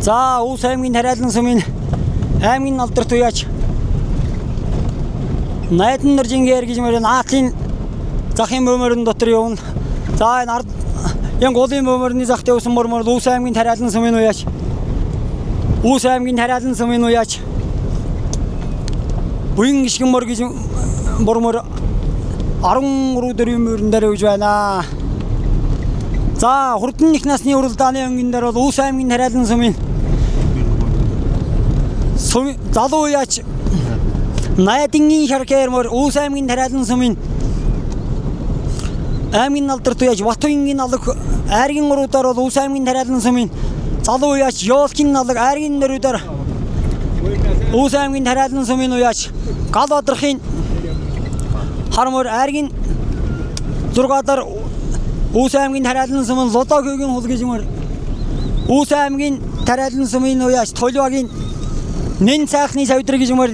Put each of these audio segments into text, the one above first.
За Уус аймгийн Тариалан сумын аймгийн алдарт уяач Найдан Нэржингээр гэж мөрөн Аатлын захын бөмөрн дотор явна. За энэ ард яг голын бөмөрний захт явсан мөрмөр Уус аймгийн Тариалан сумын уяач. Уус аймгийн Тариалан сумын уяач. Буян гიშгэн мөр гэж мөрмөр 13 дөрвийн мөрөн дээр үж байна. За хурдан их насны уралдааны өнгөн дээр бол Уус аймгийн Тариалан сумын залуу уяач Найдингийн шаркээр мөр Уус аймгийн Тариалан сумын аймгийн алдарт уяач Батуйнгийн алга айргийн уруудаар бол Уус аймгийн Тариалан сумын залуу уяач Ёолкин алга айргийн нэрүүдээр Уус аймгийн Тариалан сумын уяач Гал Одрохын хармөр айргийн 6-аар Уус аймгийн Тариалан сумын Лодоггийн хул гэж мөр Уус аймгийн Тариалан сумын уяач Толвагийн нэн цаахны савдрыг гэж мөр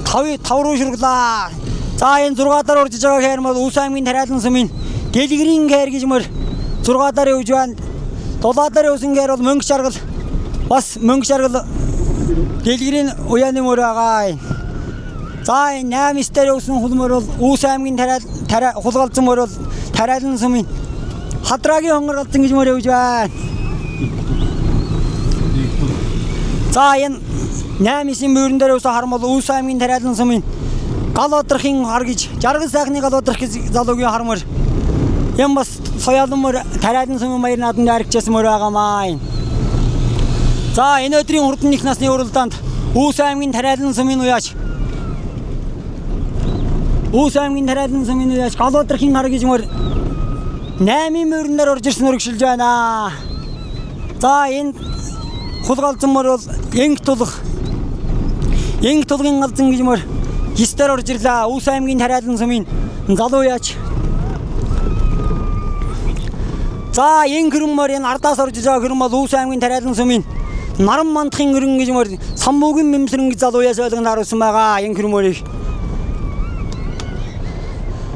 5 руу шүрглээ. За энэ 6-аар уржиж байгаа хэр мөр Уус аймгийн Тариалан сумын Дэлгэрийн хэр гэж мөр 6-аар явж байна. 7-аар явсан хэр бол мөнгө шаргал бас мөнгө шаргал Дэлгэрийн уяаны мөр байгаа. За энэ 8-ээр явсан хулмөр бол Уус аймгийн хулгалцсан мөр бол Тариалан сумын Хадрагийн хонгоргалцсан гэж мөр явж байна. За энэ 8-ийн мөрөн дээр уусаа хармал Уус аймгийн Тариалан сумын Гал Одрохын хар гэж Жаргал сайхны Гал Одрох гэж залуугийн хармар юм бас соёлон мөр Тариалан сумын баяр наадамд аригчсан мөр байгаамаа. За энэ өдрийн хурдан их насны уралдаанд Уус аймгийн Тариалан сумын уяач Уус аймгийн Тариалан сумын уяач Гал Одрохын хар гэж мөр 8-ийн мөрөн дээр орж ирсэн өргөшилж байна. За энэ хулгалзан мөр бол Янг тулгын галзан гэж мөр 9-дэр орж ирлээ. Уус аймгийн Тариалан сумын залуу уяач. За Янг хөрөн мөр энэ ардаас орж байгаа хөрөн бол Уус аймгийн Тариалан сумын Наран мандахын хөрөн гэж мөр Самбуугийн мэмсрэн гэж залуу уяач ойлгон харуулсан байгаа. Янг хөрөн мөрийг.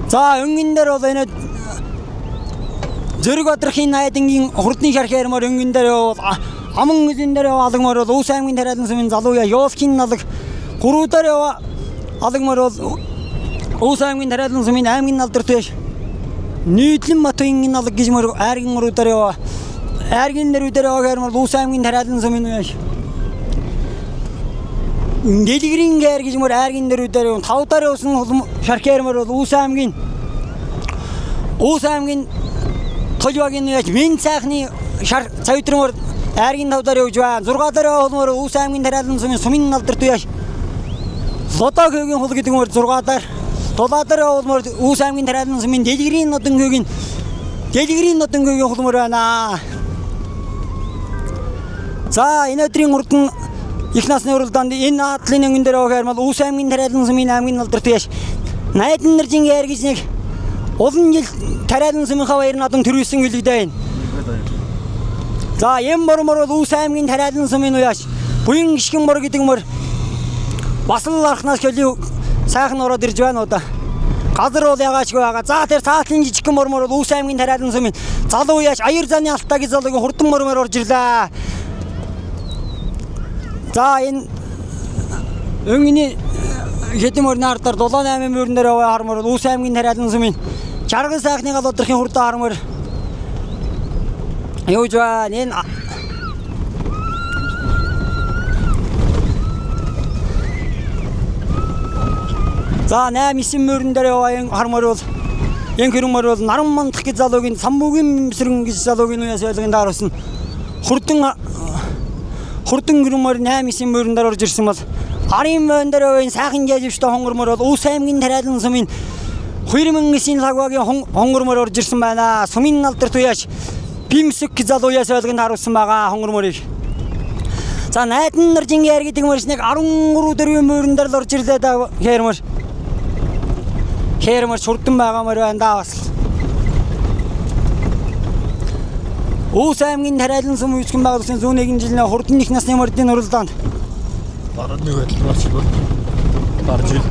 За өнгөн дээр бол энэ Зэрэг Одрохын Найдингийн хурдны шархаар мөр өнгөн дээр аман гизэн дээр алгамаар бол Уус аймгийн Тариалан сумын залуу уяач Ёолкин алга 3-аар ява алгамаар бол Уус аймгийн Тариалан сумын аймгийн алдарт уяач Нийтлэн Батуйнгийн алга гэж мөр айргийн уруудаар ява айргийн нэрүүдээр яваагаар мөр Уус аймгийн Тариалан сумын уяач Дэлгэрийн гэр гэж мөр айргийн нэрүүдээр 5-аар явсан шархаар мөр бол Уус аймгийн Толвагийн уяач Мен цаахны цавдрмөр айргийн 5-аар явж байна. 6-аар явмаар Уус аймгийн Тариалан сумын алдарт уяач Лодоггийн хул гэдэг мөр 6-аар 7-аар явмаар Уус аймгийн Тариалан сумын Дэлгэрийн нодонгийн хулмөр байна. За энэ өдрийн хурдан их насны уралдаанд энэ Аатлын өнгөн дээр явахаар бол Уус аймгийн Тариалан сумын аймгийн алдарт уяач Найдан Нэржингээр гэж нэг олон жил Тариалан сумынхаа баяр наадам төрүүлсэн гэлэгдэж байна. За юм мөр бол Уус аймгийн Тариалан сумын уяач Буян гიშгэн мөр гэдэг мөр бас л архнаас хөлийн сайхан ороод ирж байна уу да. Газар бол ягаачгүй байгаа. За тэр цаатлын жижигхэн мөр бол Уус аймгийн Тариалан сумын залуу уяач Аяр зааны Алтаагийн залуугийн хурдан мөрмөр орж ирлээ. За энэ өнгөний хэдэн мөрний ардаар 7-8 мөрөн дээр хармаар Уус аймгийн Тариалан сумын Жаргал сайхны Гал Одрохын хурдан хармаар явж байна. Энэ за 8-9 мөрөн дээр яваа хармаар бол Янг хөрөн мөр бол Наран мандах гэж залуугийн Самбуугийн мэмсрэн гэж залуугийн уяас ойлгон дааруулсан хурдан хөрөн мөр 8-9 мөрөн дээр орж ирсэн бол арын мөн дээр яваа сайхан жижигчтэй хонгор мөр бол Уус аймгийн Тариалан сумын 2000-ийн лагвагийн хонгор мөр орж ирсэн байна. Сумын алдарт уяач Бимсэг гэж залуу уяас ойлгон дааруулсан байгаа хонгор мөрийг. За Найдан Нэржингээр гэдэг мөрс нэг 13 дөрвийн мөрөн дээр л орж ирлээ да хэр мөр хурдан байгаа мөр байна да бас. Уус аймгийн Тариалан сум үүсгэн байгуулсан 101 жилийн хурдан их насны мөрдийн уралдаанд Бараг нэг байдал болчихлоо. Барж ил.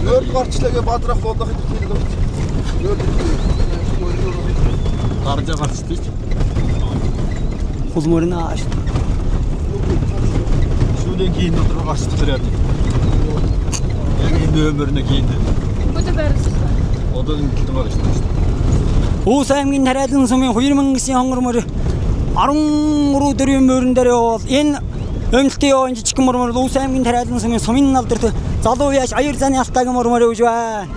Нөр гарчлаагээ бадрах болох хэлээ. Гарж гарчдээ. Хулмөрнаа Сүүлийн хийн дотор гарч ирээд. Яг энэ нөмөрнө хийн. Өдөр байрлал. Одоо ингэ байгаа шүү дээ. Уус аймгийн Тариалан сумын 2000-ийн хонгормор 13 дөрвийн мөрөн дээр бол энэ өмөлтийн явж жижиг мөрмөр Уус аймгийн Тариалан сумын сумын налдэрт залуу яаш аяр заны алтаагийн мөрмөр өгж байна.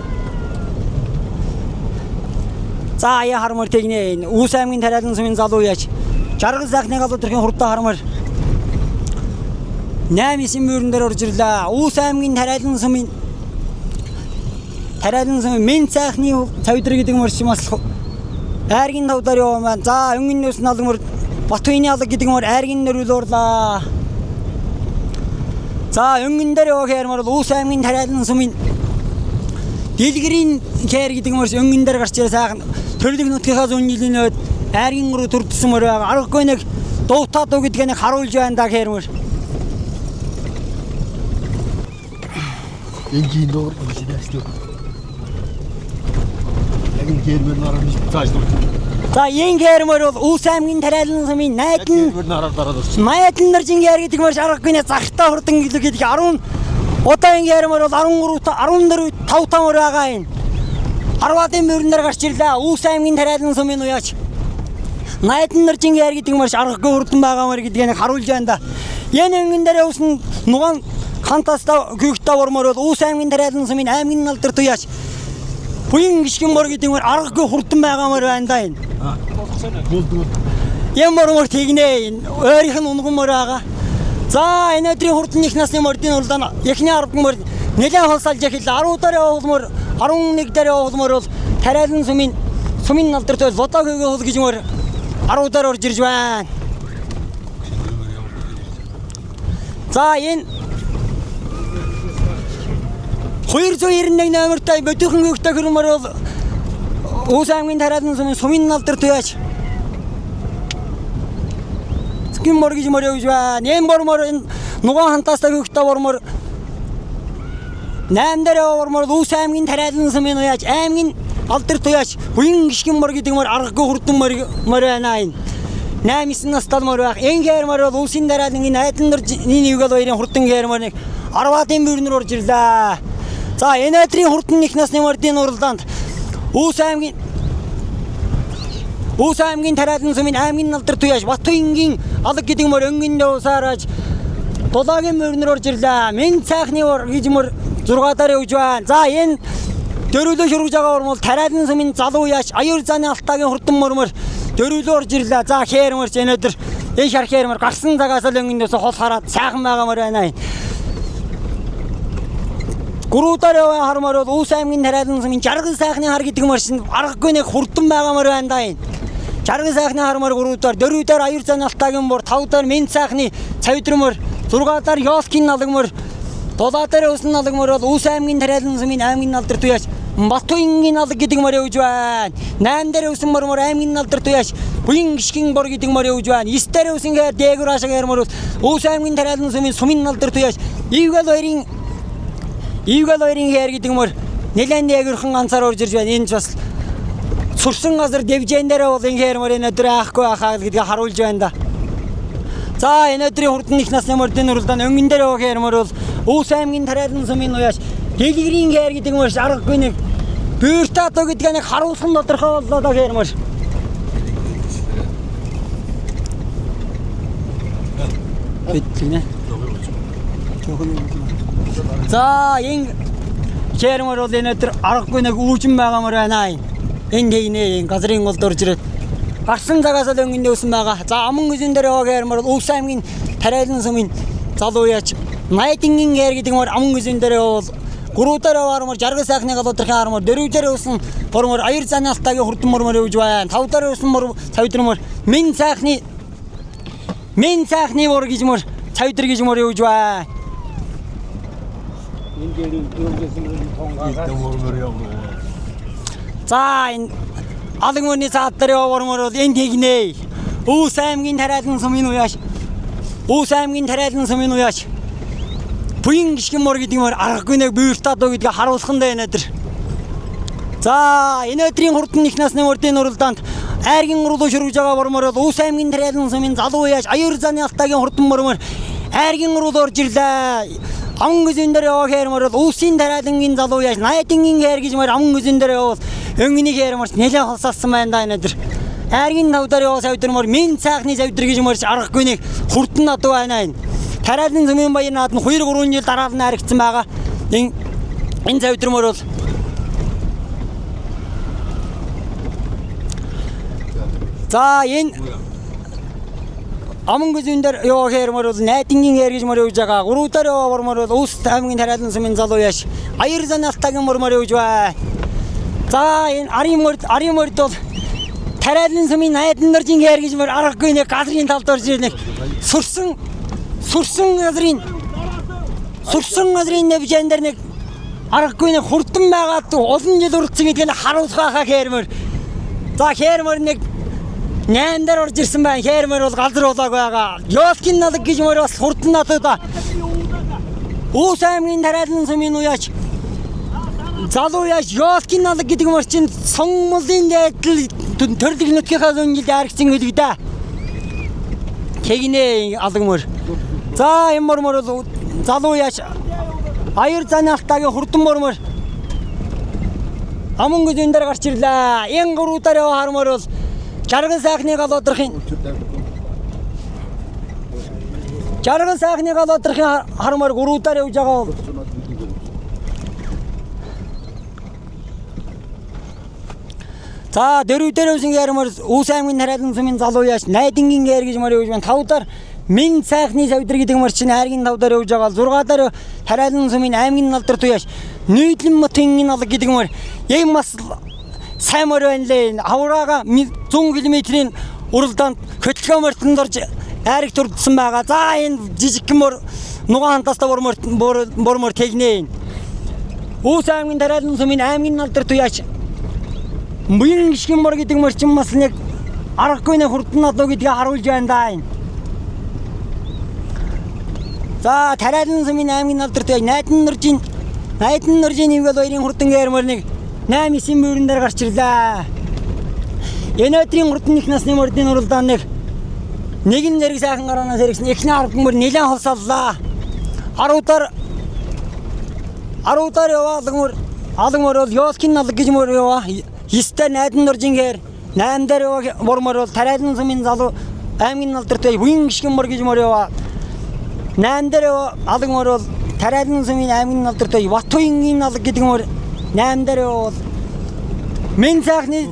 За я хармар тэгнэ Уус аймгийн Тариалан сумын залуу яаш жаргал захны галуудрын хурдаа хармар 8-9 мөрөн дээр орж ирлээ. Уус аймгийн Тариалан сумын мен цайхны цавдрыг гэдэг мөрч бас айргийн тавдар яваа маань. За өнгөнөөс налмөр Батуйны алга гэдэг мөр айргийн нөрөл уурлаа. За өнгөн дээр яваа хэрмэр Уус аймгийн Тариалан сумын дэлгэрийн хэр гэдэг мөрч өнгөн дээр гарч ирээ сайхан төрлөг нутгийнхаа зүүн жилийн өд айргийн руу төрдсөн мөр байгаа. Аргагүй нэг дуутаа дуу гэдгийг харуулж байна да хэрмэр. Энгийн доор бишээстэй. Яг гэрмэр нараа биш цааш дуу. За энэ хэрмэр бол Уус аймгийн Тариалан сумын найдан Гэрмэр нараа дараад орсон. Майдан наржин гэр гэдэг мөр аргагүй нэ захтаа хурдан гэдэг 10 одоо энэ хэрмэр бол 13 14 5 мөр байгаа юм. 10-ын мөрнөр гарч ирлээ. Уус аймгийн Тариалан сумын уяач Майдан наржин гэр гэдэг мөр аргагүй хурдан байгаа мөр гэдгийг харуулж байна да. Энэ өнгөн дээр уусна нуган хантаста гүйхтаа вормор бол Уус аймгийн Тариалан сумын аймгийн налдар туяач буян гიშгэн мөр гэдэг мөр аргагүй хурдан байгаа мөр байна да энэ. Гүлдүр. Ямар тэгнэ өөрийнх нь унган мөр байгаа. За энэ өдрийн хурдан их насны мордын уралдаан эхний 10 мөр нэлээд холсалж эхэллээ. 10 дараа явуулмөр 11 дараа явуулмөр бол Тариалан сумын налдарт лотогийн хөл гэж мөр 10 дараа орж ирж байна. За энэ 291 номертай бодихон гүйхтэй хөрмөр бол Уус аймгийн Тариалан сумын налдарт яач Ским мор гэж мөр явж байна. Нэм бормор энэ нуган хантаастай гүйхтэй бормор 8 дараа бормор Уус аймгийн Тариалан сумын яач аймгийн алдарт яач буян гიშгэн мор гэдэг мөр аргагүй хурдан мор байна энэ. 8-9 настай мөр байх. Энэ гэрмөр бол Uuсын Тариалангийн найдан нэрний нэгэл хоёрын хурдан гэрмөр нэг 10-ын мөрнөр орж ирлээ. За энэ өдрийн хурдан их насны мордын уралдаанд Уус аймгийн Тариалан сумын аймгийн налдарт туяаш Батуйнгийн алга гэдэг мөр өнгөндөө усаараж дулаагийн мөрнөр орж ирлээ. Мен цайхны гэж мөр 6 дараа явж байна. За энэ дөрвөлөө шүргэж байгаа бол Тариалан сумын залуу яаш аяр заны алтаагийн хурдан мөрмөр дөрвөлөө орж ирлээ. За хэрмэрч энэ өдөр энэ шар хэрмэр гарсан цагаас л өнгөндөөс хол хараад сайхан байгаа мөр байна. Гуруудаар яваа хармаар бол Уус аймгийн Тариалан сумын жаргал сайхны хар гэдэг мөршин аргагүй нэг хурдан байгаа мөр байна да энэ. Жаргал сайхны хармаар гуруудаар, дөрвүүдээр аяр заны алтаагийн мөр, тавдаар мен сайхны цавдрмөр, 6-аар ёолкийн налгмөр, 7-аар усан налгмөр бол Уус аймгийн Тариалан сумын аймгийн налдарт туяаш Батуйнгийн алга гэдэг мөр явж байна. 8-аар усан мөр аймгийн налдарт туяаш буян гიშгэн бор гэдэг мөр явж байна. 9-аар усан гээр дээгүр ашиг хэрмөр Уус аймгийн Тариалан сумын налдарт туяаш Ивгал хоёрын хэр гэдэг мөр нэлээд дээгүрхэн ганцаар орж ирж байна. Энэ бас сурсан газар дэвжэн дээр бол энэ хэрмөр энэ өдөр аахгүй ахаа гэдгийг харуулж байна да. За энэ өдрийн хурдан их насны мордын уралдаан өнгөн дээр яваа хэрмөр бол Уус аймгийн Тариалан сумын уяаш дэлгэрийн хэр гэдэг мөр аргагүй нэг бюртато гэдгийг нэг харуулсан тодорхой боллоо да хэрмөр. Битгинэ. За энэ хэрмөр бол энэ өдөр аргагүй нэг үүжин байгаа мөр байна. Энэ тэгнэ газрын голд орж ирээд гарсан цагаас л өнгөндөө өсөн байгаа. За аман үзэн дээр яваа хэрмөр Уус аймгийн Тариалан сумын залуу яач Майдингийн хэр гэдэг мөр аман үзэн дээр бол гуруудаар яваар жаргал сайхны галуудрын хармор дөрвүүдээр өсөн бормор аяр заны алтаагийн хурдан мөр явж байна. 5-аар өсөн мөр цавдрмөр мен цайхны мөр гэж мөр цавдр гэж мөр явж байна. Энэ дээрээ тонгаа за энэ алгмны цаатар яваармөр бол энэ тэгнэ. Уус аймгийн Тариалан сумын уяаш буян гიშгэн мөр гэдэг мөр аргагүй нэг бюртато гэдгийг харуулсан да энэ өдөр. За энэ өдрийн хурдан их насны мордын уралдаанд айргийн уралуу шүргэж байгаа бормор бол Уус аймгийн Тариалан сумын залуу уяаш аяр заны алтаагийн хурдан мөрмөр Айргийн урууд орж ирлээ. Аман гүзэн дээр яваа хэрмэр бол үсийн тариалангийн залуу яаш найдингийн хэр гэж мөр аман гүзэн дээр явал өнгөний хэрмэрч нэлээд холсаасан байна да энэ. Айргийн тавдар яваа савдэрмөр min цаахны савдар гэж мөрч аргагүй нэг хурдан надад байна энэ. Тариалан зөмийн баяр наад нь 2-3 жил дараа нь харагдсан байгаа. Энэ савдэрмөр бол за энэ аман гүзэн дээр яваа хэрмэр бол найдингийн хэр гэж мөр явж байгаа. Гуруудаар яваа мөр бол Үс аймгийн тариалан зөмийн залуу яаш аяр заналтагийн мөр явж байна. За энэ арын мөрд бол тариалан зөмийн найдан наржин хэр гэж мөр аргагүй нэг газрын талд орж ирэх сурсан газрын нэвжэн дээр нэг аргагүй нэг хурдан байгаад олон жил урдсан гэдгийг харуулах байхаа хэрмэр. За хэрмэр нэг 8 дээр орж ирсэн байна. Хэрмэр бол газар болоог байгаа. Ёолкин налаг гэж мөр бас хурдан надад. Үс аймгийн тариалан зөмийн уяач залуу яаш ёолкин налаг гэдэг мөр чинь сонгомлын дайдал төрлөг нутгийнхаа зүүнжилд харагдсан гэдэг дээ. Тэгнэ алаг мөр. За энэ мөр бол залуу яаш аяр занаалтагийн хурдан мөр аман гүзэн дээр гарч ирлээ. Энэ гуруудаар яваа хармөр бол Жаргал сайхны галуудрахын хармаар гуруудаар явж байгаа. За дөрөвдөр өсөн ярмаар Үс аймгийн тариалан зөмийн залуу яаш найдингийн гэр гэж мөр явж байна. Тавдар min цаахны савдар гэдэг мөр чинь айргийн тавдар явж байгаа. 6-аар тариалан зөмийн аймгийн налдар туяаш нийтлэн мотын налаг гэдэг мөр юм бас сайн мөр байна лээ. Авраага 100 км-ийн уралдаанд хөтлөгөө мортонд орж айрыг турдсан байгаа. За энэ жижигхэн мөр нугаан хантаста бормор тэгнэ. Үс аймгийн тариалан зөмийн аймгийн налдар туяаш мөн гişгэн мөр гэдэг мөр чинь бас нэг аргагүй нэг хурдан надад гэдгийг харуулж байна да энэ. За тариалан зөмийн аймгийн налдар туяаш найдан наржин нэвгэл хоёрын хурдан гэрмөр нэг 8-9 мөрөн дээр гарч ирлээ. Энэ өдрийн хурдан их насны мөрдийн уралдаан нэгэн зэрэг сайхан гараанаас хэрэгсэн эхний 10 мөр нэлээд холсоллоо. 10-аар яваа алаг мөр бол ёолкин налаг гэж мөр яваа. 9-ээр найдан наржин гэр 8-аар яваа мөр бол тариалан зөмийн залуу аймгийн налдартай вин гişгэн мөр гэж мөр яваа. 8-аар яваа алаг мөр бол тариалан зөмийн аймгийн налдартай Батуйнгийн налаг гэдэг мөр 8-аар бол min цаахны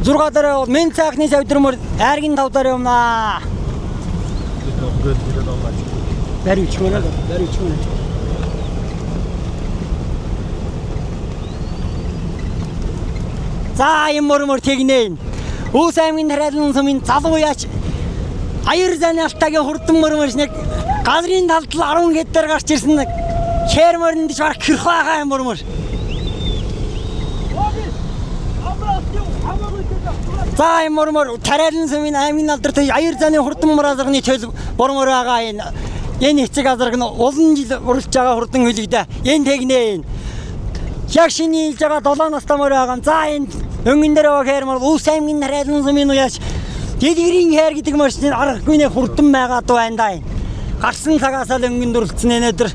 6-аар бол min цаахны савдрмөр айргийн тавдар явнаа. Барьж мөрөө. За юм мөр тэгнэ. Үс аймгийн тариалан зөмийн залуу яач аяр занаалтагийн хурдан мөрмөрч нэг газрын талд 10 г-дээр гарч ирсэн нэг хэрмөрөнд ч барах хэрх байгаа юм мөр. За энэ мөр тариалан зөмийн аймгийн налдартай аяр заны хурдан муразганы төл бормор байгаа энэ хэцэг азарг нь олон жил уралж байгаа хурдан хөлөгдөө. Энэ тэгнэ. Яг шиний илж байгаа 7 настай мөр байгаа. За энэ өнгөн дээр байгаа хэрмөр Үс аймгийн тариалан зөмийн уяач дэлгэрийн хэр гэдэг мөр чинь аргагүй нэг хурдан байгаа байна да. Гарсан цагаасаа л өнгөнд уралцсан энэ өдөр.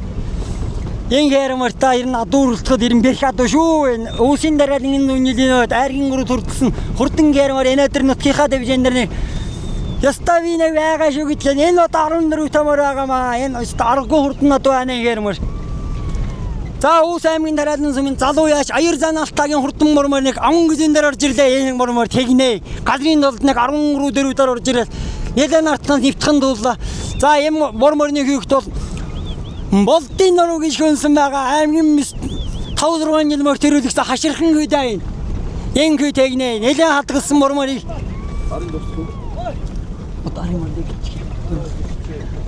Энэ хэрмөр та ер нь адууралцахад ер нь бэх адуу шүү. Үсийн тариалан үнэлийн айргийн гүрүү төрдсөн хурдан хэрмөр энэ өдөр нутгийнхаа дивизэн дээр нэг ястави нэг байгаа шүү гэдгээр энэ одоо 14 тамаар байгаа маа. Энэ аргагүй хурдан надад байна хэрмөр. За Үс аймгийн тариалан зөмийн залуу яаш аяр занаалтагийн хурдан мөрмөр нэг аман гүзэн дээр орж ирлээ. Энэ мөрмөр тэгнэ. Газрын толд нэг 13 дөрөвдөр орж ирэл. Нэлээд нартнаас нэвтхэн дууллаа. За энэ мөрмөрний хийхт бол болдын нуруу гэж хөнсөн байгаа. Аймгийн 5-6 жил мөр төрүүлэгч хаширхан хүйдээ. Энэ хүй тэгнэ. Нэлээд хадгалсан мөрмөрийг.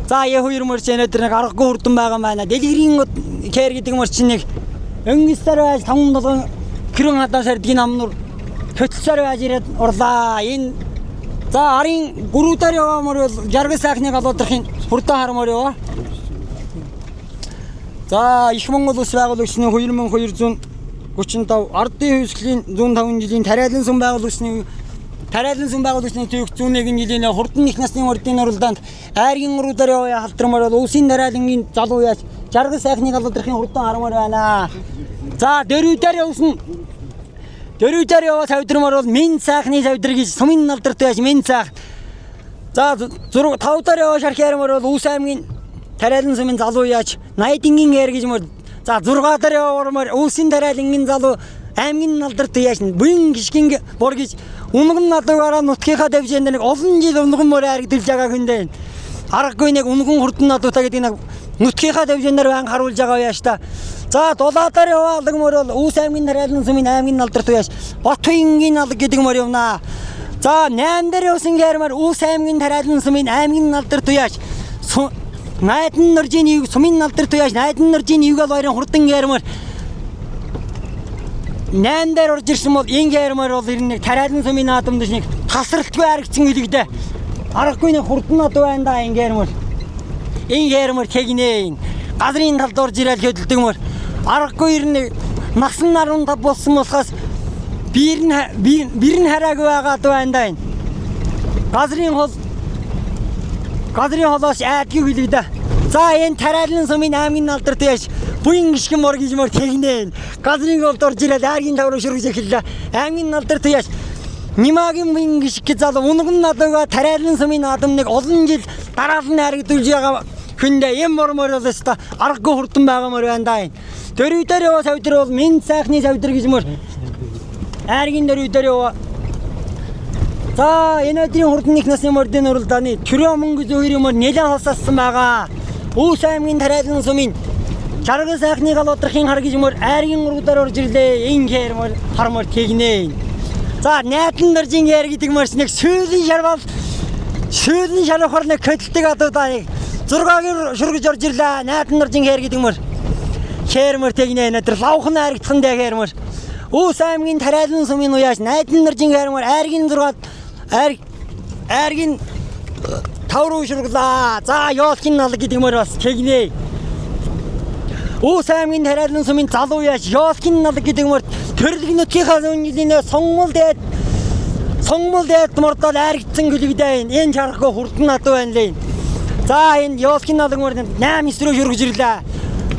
За я хоёр мөр ч энэ дээр нэг аргагүй хурдан байгаа байна. Дэлгэрийн кэр гэдэг мөр чинь нэг өнгөсдөр байж 5-7 км хадаас сардгийн амнуур хөтлсөр байж ирээд урлаа. Энэ за арын гүрүүдээр яваа мөр бол жаргал сайхны галуудрахын хурдан хармаар яваа. За их Монгол улс байгуулагчны 2235 ардын хөвсглийн 105 жилийн тариалан сүм байгуулагчны тариалан сүм байгуулагчны төвх 101 жилийн хурдан их насны мордын уралдаанд айргийн уруудаар яваа халтрамаар бол улсын тариалангийн залуу яаж жаргал сайхныг алдрахын хурдан харамаар байна. За дөрүүдээр явсан. Дөрүүдээр яваа савдрамаар бол минь сайхны савдар гэж сумын алдарт яаж минь сайх. За 5-даар яваа шархиармаар бол Үс аймгийн тариалан сүмийн залуу яаж 80-ийн эр гэж мөр. За 6-даар яваармаар улсын тариалангийн залуу аймгийн алдарт яаж буян гიშгэн бор гэж унган надуугаараа нутгийнхаа давжинд нэг олон жил унган мөр харагдаж байгаа хүндээ. Аргагүй нэг унган хурдан надуутай гэдэг нэг нутгийнхаа давжиндаар байн харуулж байгаа яаш та. За 7-даар яваа алга мөр бол Үс аймгийн тариалан сүмийн аймгийн алдарт яаш Батбаянгийн алга гэдэг мөр явнаа. За 8-даар явсан гэрмээр Үс аймгийн тариалан сүмийн аймгийн алдарт яаш Найдан нөржийн сумын алдарт яаш Найдан нөржийн югал баярын хурдан гэрмээр 8-даар орж ирсэн бол энэ гэрмээр бол ирнэ тариалан сүмийн наадамд нэг тасралтгүй харагдсан хэлэгдэ. Аргагүй нэг хурдан надуу байна да энэ гэрмээр. Энэ гэрмээр тэгнэ. Газрын талд орж ирэл хөдөлдөг мөр. Аргагүй ирнэ насан 15 болсон болохоос бир нь хараагүй байгаад байна да энэ. Газрын холоос айдгүй хэлэгдэ. За энэ тариалан сүмийн аймгийн алдарт яаш буян гიშгэн мор гэж мөр тэгнэ. Газрын голд орж ирэл айргийн тавруу шүргэж эхэллээ. Аймгийн алдарт яаш Нимагийн буян гიშг залуу унган надууга тариалан сүмийн наадам нэг олон жил дараалан харагдуулж байгаа хүндээ юм мормор бол өста аргагүй хурдан байгаа мөр байна да. Дөрүүдээр яваа савдар бол минь сайхны савдар гэж мөр. Айргийн дөрүүдээр яваа. За энэ өдрийн хурдан их насны мордын уралдааны төрөө мөнгө зөөр юмор нэлээд хосаасан байгаа. Үс аймгийн тариалан сүмийн жаргал сайхныг алуудрахын хар гэж мөр айргийн уруудаар орж ирлээ. Энэ гэрмөр хармор тэгнэ. За найдан нөржийн гэр гэдэг мөрс нэг сүүлийн шарвахар нэг хөдөлдөг адуудаа 6-гийн шүргэж орж ирлээ. Найдан нөржийн гэр гэдэг мөр хээрмөр тэгнэ. Өдөр лавхан харагдсан дээ хээрмөр. Үс аймгийн тариалан сүмийн уяаш найдан нөржийн гэрмөр айргийн тавруу шүрглаа. За ёолхин нал гэдэг мөр бас тэгнэ. Үс аймгийн тариалан сүмийн залуу яаш ёолхин нал гэдэг мөр төрөлх нутгийнхаа зүүнжилийн сонгол дээд мордол айргдсан гэлэгдээ энэ чарахгүй хурдан надуу байна лээ. За энэ ёолхин нал мөр 8 эсрөө шүргэж ирлээ.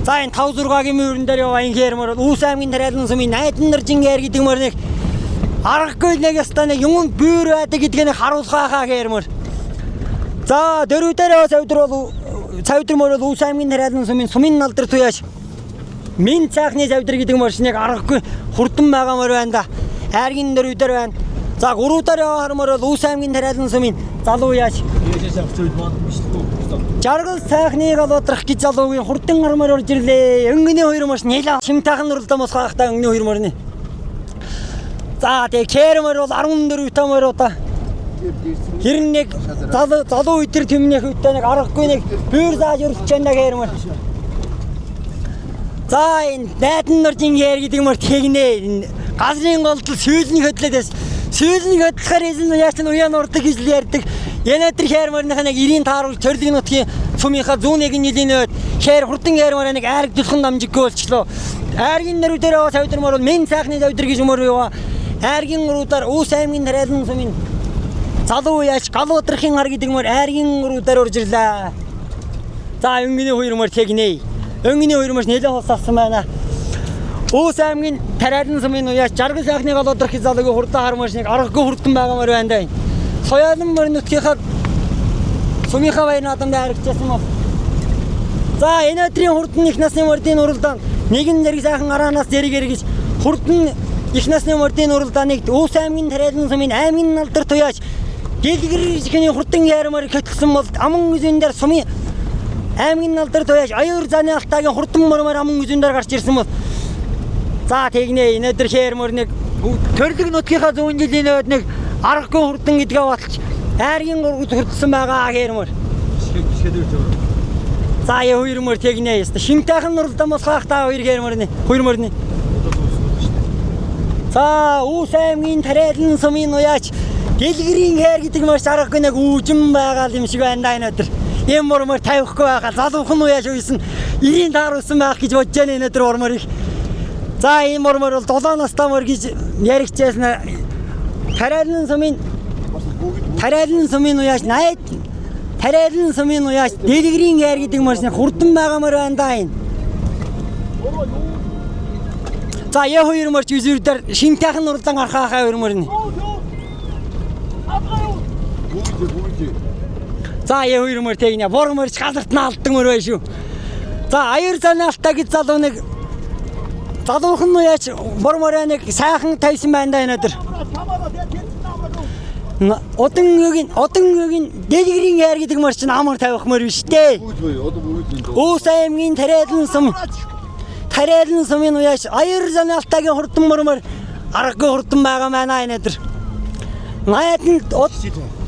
За энэ 5-6-гийн мөрөн дээр яваа энэ хээрмөр Үс аймгийн тариалан сүмийн найдан нөржийн гэр гэдэг мөр нэг аргагүй нэг ястаа нэг юм бүүр байдаг гэдгийг харуулхаахаа хээрмөр. За дөрүүдээр яваа савдар мөр бол Үс аймгийн тариалан сүмийн алдарт яаш минь цаахны савдар гэдэг мөрс нэг аргагүй хурдан байгаа мөр байна да. Айргийн дөрүүдээр байна. За 3-даар яваа хармөр бол Үс аймгийн тариалан сүмийн залуу яаш жаргал сайхныг алуудрах гэж залуугийн хурдан гармаар орж ирлээ. Өнгөний хоёр морс нэлээ шимтаахан уралдаа мосхаах та өнгөний хоёр морны. За тэг кэрмөр бол 14 тамаар удаа. Хэрэн нэг залуу өдр тэмнэх үедээ нэг аргагүй нэг бүүр зааж өрөлж чанаа кэрмөр. За энэ найдан нөржийн гэр гэдэг мөр тэгнэ. Газрын голд сүйлийн хөдлөөс сүйлийн хөдлөхөр эзэн яач нь уян урдаг гэж л ярьдаг. Энэ өдөр хээрмөрнийхээ нэг 90 тааруул төрөлгийн нутгийн сумынхаа 101 жилийн өд хээр хурдан хээрмөр нэг айргдуулхан дамжиггүй болчлоо. Айргийн нөрүүдээр яваа савдар мөр бол минь сайхны савдар гэж мөр яваа. Айргийн уруудаар Үс аймгийн тариалан сүмийн залуу яаш галуудрахын хар гэдэг мөр айргийн уруудаар орж ирлээ. За өнгөний хоёр мөр тэгнэ. Өнгөний хоёр мөр нэлээд хосаасан байна. Үс аймгийн тариалан сүмийн уяаш жаргал сайхныг галуудрахын залуугийн хурдан хармаш нэг аргагүй хурдан байгаа мөр байна да. Соёлын мөр нутгийнхаа сумынхаа баяр наадамд харагдчихсан бол. За энэ өдрийн хурдан их насны мордын уралдаанд нэгэн зэрэг сайхан араанаас зэрэг эргэж хурдан их насны мордын уралдааныг Үс аймгийн тариалан сүмийн аймгийн алдарт уяаж дэлгэрийн хурдан ярмаар хөтлсөн бол аман үзэн дээр сумын аймгийн алдарт уяаж аюур заны алтаагийн хурдан мормоор аман үзэн дээр гарч ирсэн бол. За тэгнэ энэ өдөр хээрмөр нэг төрөлх нутгийнхаа зүүн жилийн өд нэг аргагүй хурдан гэдгээ баталж айргийн гургууд хурдсан байгаа хээрмөр. За яа хоёр мөр тэгнэ яста шимтайхан нурлдаа мосхаах та хоёр хээрмөрний хоёр мөрний. За Үс аймгийн тариалан сүмийн уяач дэлгэрийн хэр гэдэг маш аргагүй нэг үүжин байгаа юм шиг байна да энэ өдөр. Ийм мормор тавихгүй байгаа залуухан уяач үйсэн 90 тааруулсан байх гэж бодож байна энэ өдөр морморыг. За энэ мормор бол 7 настай мөр гэж яригчээсэн тариалан сүмийн Тариалан сумын уяаж найд тариалан сумын уяаж дэлгэрийн гэр гэдэг машин хурдан байгаамаар байна да энэ. За яа хоёр марч үзүүрдэр шинтайхан уралдаан гарахаа хоёр мөрнө. За яа хоёр мөр тэгнэ бор мөрч газарт наалдаг мөр бай шүү. За аяр занаалтаа гэж залуу нэг залуухан уяаж бор мөрөө нэг сайхан тавьсан байна да энэ өдөр. Одонгийн дэлгэрийн яар гэдэг мөр чинь амар тавих мөр биш дээ. Уус аймгийн тариалан сумын уяаж аяр занаалтаагийн хурдан мөр аргагүй хурдан байгаа маа энэ өдөр. Найд нь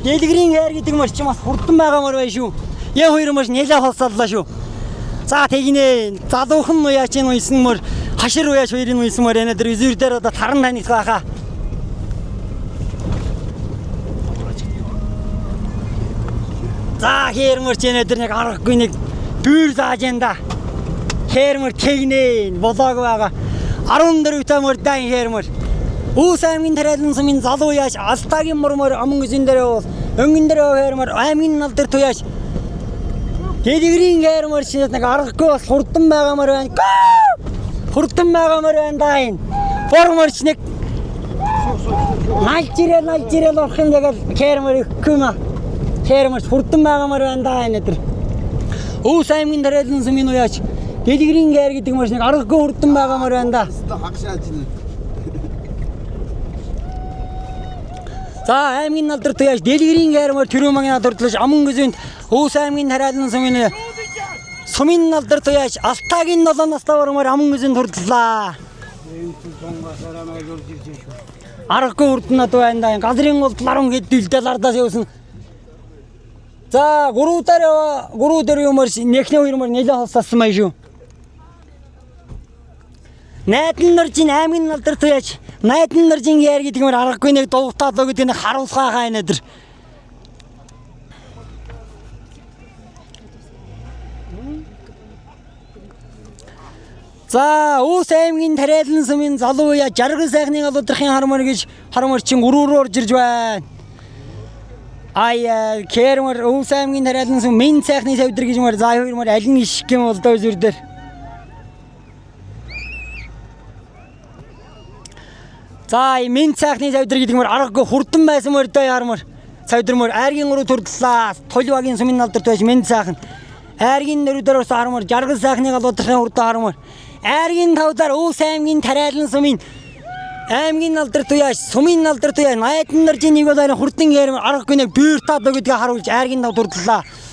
дэлгэрийн яар гэдэг мөр чинь бас хурдан байгаа мөр бай шүү. Яа хоёр мөр нэлээ холсооллоо шүү. За тэгнэ залуухан уяаж энэ уйсан мөр хашир уяаж хоёрын уйсан мөр энэ өдөр үзүүр дээр одоо таран таних байхаа. За хээрмөр ч энэ өдөр нэг аргагүй нэг дүүр зааж энэ да. Хээрмөр тэгнэ болоог байгаа. 14 тамөр дан хээрмөр. Уус аймгийн тариалан сумын залуу яаш алтаагийн мөрмөр аман гүзэн дээр бол өнгөн дээр хээрмөр аймгийн нал дээр туяаш дэлгэрийн хээрмөр чинь нэг аргагүй бас хурдан байгаамаар байна. Хурдан байгаамаар байна да энэ. Форморч нэг Нальжирэл орхон яг хээрмөр ихкүмэ. Хээрмөр хурдан байгаамаар байна да энэ өдөр. Уус аймгийн тариалан сумын уяаш дэлгэрийн гэр гэдэг маш нэг аргагүй хурдан байгаамаар байна да. За аймгийн налдар туяаш дэлгэрийн гэрмөр төрөмгийн надурдлаж аман гүзэнд Уус аймгийн тариалан сумын налдар туяаш алтаагийн 7 настай бормоор аман гүзэнд хурдлаа. Аргагүй хурдан над байна да. Газрын голд ларун хэд дэлдэл ардаас явсан. За гуруу дээр юмар нэхнэ хоёр мөр нэлээ холсосон маяг шүү. Найдан наржин аймгийн налдар туяаж найдан наржин яар гэдэг мөр аргагүй нэг дуугтаад л гэдэг нэг харуулхаа хаа энэ өдөр. За Уус аймгийн тариалан сумын залуу яа жаргал сайхны галуудрахын хармор гэж харморчин өрөөрөө орж ирж байна. Ая кэрмэр Уус аймгийн тариалан сум минь сайхны савдар гэж мөр за хоёр мөр аль нь ишг юм бол доо зүр дээр. За минь сайхны савдар гэдэг мөр аргагүй хурдан байсан мөр доо ярмөр савдар мөр айргийн уруу төрдлээ. Толвагийн сумын налдар туяаж минь сайхан. Айргийн нөрөдөрөөс хармөр жаргал сайхны галуудрахын хурдан хармөр. Айргийн тавдар Уус аймгийн тариалан сумын аймгийн налдар туяаш сумын налдар туяа найдан наржин нэг бол хурдан гэр аргагүй нэг бүүр таад гэдгийг харуулж айргийн тав дурдлаа.